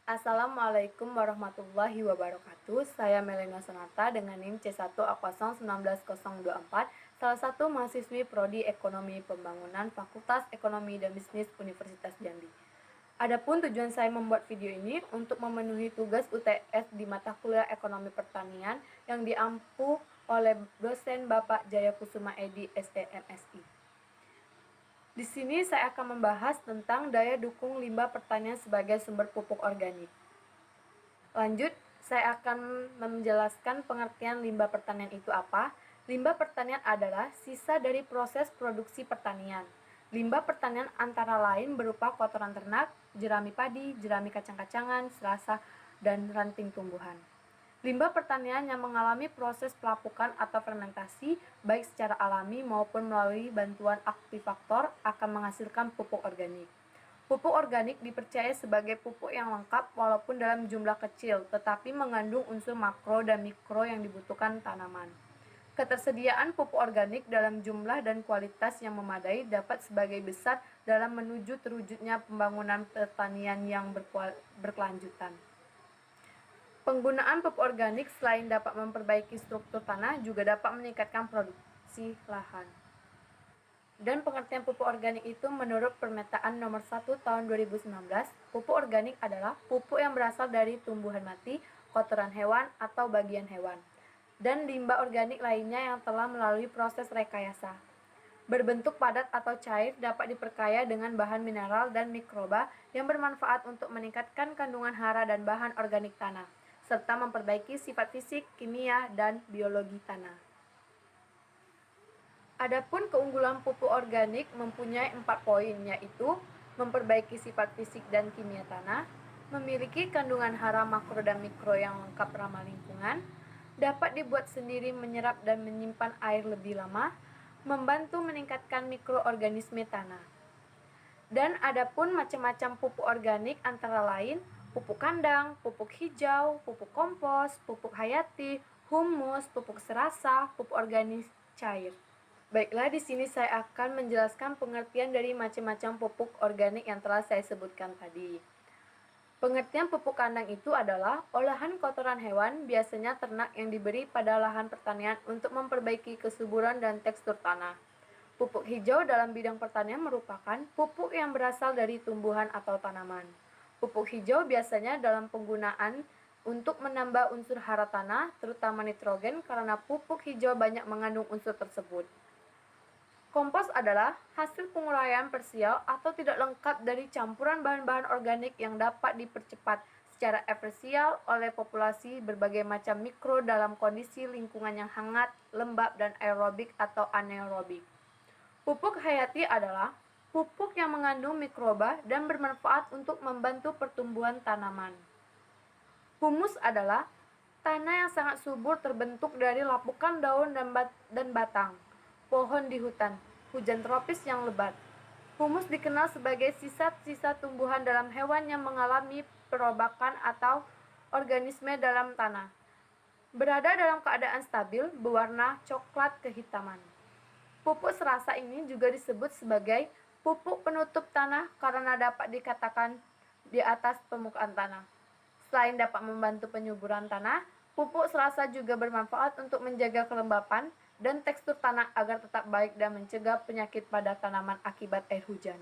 Assalamualaikum warahmatullahi wabarakatuh. Saya Melena Sonata dengan NIM C1A019024, salah satu mahasiswi Prodi Ekonomi Pembangunan Fakultas Ekonomi dan Bisnis Universitas Jambi. Adapun tujuan saya membuat video ini untuk memenuhi tugas UTS di mata kuliah Ekonomi Pertanian yang diampu oleh dosen Bapak Jaya Kusuma Edi SEMSI. Di sini saya akan membahas tentang daya dukung limbah pertanian sebagai sumber pupuk organik. Lanjut, saya akan menjelaskan pengertian limbah pertanian itu apa. Limbah pertanian adalah sisa dari proses produksi pertanian. Limbah pertanian antara lain berupa kotoran ternak, jerami padi, jerami kacang-kacangan, serasa, dan ranting tumbuhan. Limbah pertanian yang mengalami proses pelapukan atau fermentasi, baik secara alami maupun melalui bantuan aktivator, akan menghasilkan pupuk organik. Pupuk organik dipercaya sebagai pupuk yang lengkap walaupun dalam jumlah kecil, tetapi mengandung unsur makro dan mikro yang dibutuhkan tanaman. Ketersediaan pupuk organik dalam jumlah dan kualitas yang memadai dapat sebagai besar dalam menuju terwujudnya pembangunan pertanian yang berkelanjutan. Penggunaan pupuk organik selain dapat memperbaiki struktur tanah, juga dapat meningkatkan produksi lahan. Dan pengertian pupuk organik itu menurut Permetaan Nomor 1 Tahun 2019, pupuk organik adalah pupuk yang berasal dari tumbuhan mati, kotoran hewan, atau bagian hewan, dan limbah organik lainnya yang telah melalui proses rekayasa. Berbentuk padat atau cair, dapat diperkaya dengan bahan mineral dan mikroba yang bermanfaat untuk meningkatkan kandungan hara dan bahan organik tanah, serta memperbaiki sifat fisik, kimia, dan biologi tanah. Adapun keunggulan pupuk organik mempunyai 4 poin, yaitu memperbaiki sifat fisik dan kimia tanah, memiliki kandungan hara makro dan mikro yang lengkap ramah lingkungan, dapat dibuat sendiri menyerap dan menyimpan air lebih lama, membantu meningkatkan mikroorganisme tanah. Dan adapun macam-macam pupuk organik antara lain pupuk kandang, pupuk hijau, pupuk kompos, pupuk hayati, humus, pupuk serasa, pupuk organik cair. Baiklah, di sini saya akan menjelaskan pengertian dari macam-macam pupuk organik yang telah saya sebutkan tadi. Pengertian pupuk kandang itu adalah olahan kotoran hewan, biasanya ternak, yang diberi pada lahan pertanian untuk memperbaiki kesuburan dan tekstur tanah. Pupuk hijau dalam bidang pertanian merupakan pupuk yang berasal dari tumbuhan atau tanaman. Pupuk hijau biasanya dalam penggunaan untuk menambah unsur hara tanah, terutama nitrogen, karena pupuk hijau banyak mengandung unsur tersebut. Kompos adalah hasil penguraian parsial atau tidak lengkap dari campuran bahan-bahan organik yang dapat dipercepat secara efisien oleh populasi berbagai macam mikro dalam kondisi lingkungan yang hangat, lembab, dan aerobik atau anaerobik. Pupuk hayati adalah pupuk yang mengandung mikroba dan bermanfaat untuk membantu pertumbuhan tanaman. Humus adalah tanah yang sangat subur terbentuk dari lapukan daun dan batang pohon di hutan, hujan tropis yang lebat. Humus dikenal sebagai sisa-sisa tumbuhan dalam hewan yang mengalami perobakan atau organisme dalam tanah. Berada dalam keadaan stabil, berwarna coklat kehitaman. Pupuk serasa ini juga disebut sebagai pupuk penutup tanah karena dapat dikatakan di atas permukaan tanah. Selain dapat membantu penyuburan tanah, pupuk serasa juga bermanfaat untuk menjaga kelembapan dan tekstur tanah agar tetap baik dan mencegah penyakit pada tanaman akibat air hujan.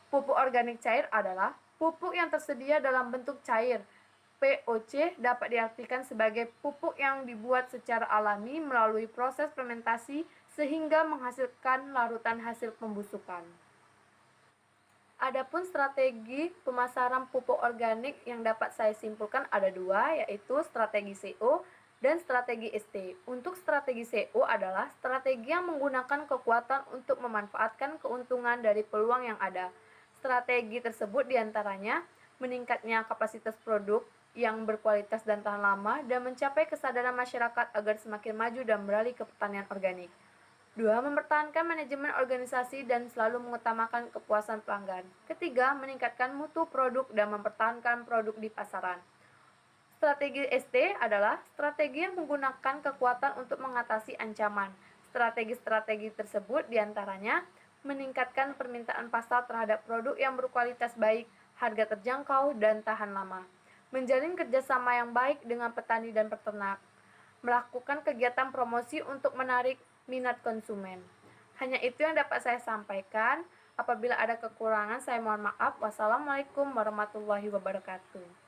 Pupuk organik cair adalah pupuk yang tersedia dalam bentuk cair. POC dapat diartikan sebagai pupuk yang dibuat secara alami melalui proses fermentasi sehingga menghasilkan larutan hasil pembusukan. Adapun strategi pemasaran pupuk organik yang dapat saya simpulkan ada dua, yaitu strategi CO dan strategi ST. Untuk strategi CO adalah strategi yang menggunakan kekuatan untuk memanfaatkan keuntungan dari peluang yang ada. Strategi tersebut diantaranya meningkatnya kapasitas produk yang berkualitas dan tahan lama dan mencapai kesadaran masyarakat agar semakin maju dan beralih ke pertanian organik. 2. Mempertahankan manajemen organisasi dan selalu mengutamakan kepuasan pelanggan. Ketiga, meningkatkan mutu produk dan mempertahankan produk di pasaran. Strategi ST adalah strategi yang menggunakan kekuatan untuk mengatasi ancaman. Strategi-strategi tersebut diantaranya meningkatkan permintaan pasar terhadap produk yang berkualitas baik, harga terjangkau dan tahan lama, menjalin kerjasama yang baik dengan petani dan peternak, melakukan kegiatan promosi untuk menarik minat konsumen. Hanya itu yang dapat saya sampaikan. Apabila ada kekurangan, saya mohon maaf. Wassalamualaikum warahmatullahi wabarakatuh.